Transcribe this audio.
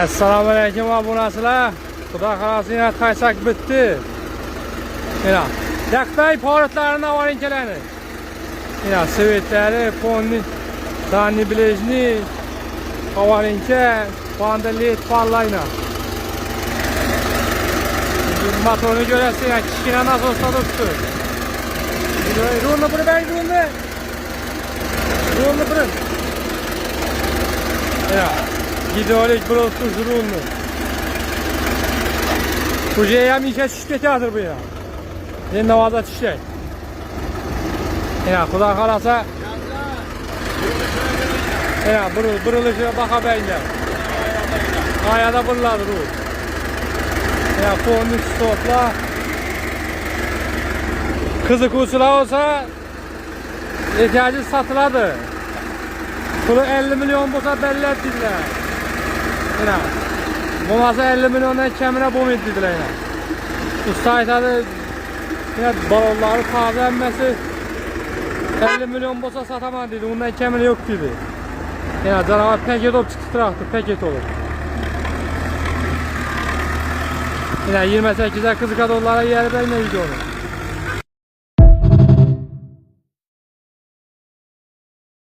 Assalomu alaykum obunachilar. Xudo xolasa yana qaysak bitdi. Mana yakpay poratlarini avarinkalarni. Mana svetlari, ponni, danni bilejni, avarinka, pandalet pallayna. Motorni görəsiz, kichkina nasosda turibdi. Rulni bir bang rulni. Rulni bir. Ya, gidolik bir tuş rulni. Kujaya ham işe tushib ketadir bu ya. Endi navoza tushak. Ya, xudo xolasa. Ya, burilishi baqa banglar. Qayada buriladi rul. Ya, fonni stoplar. Qiziquvchilar olsa ehtiyojsiz sotiladi. Puli 50 milyon bo'lsa bellat dedilar. Mana bo'lmasa 50 milyondan kamina bo'lmaydi dedilar. Usta aytadi, ya balonlari toza hammasi 50 milyon bo'lsa sotaman dedi. Undan kamina yo'q dedi. Ya janob paket olib chiqib turibdi, paket olib. Yine 28'e qiziqadiganlarga yer bermaydi onu.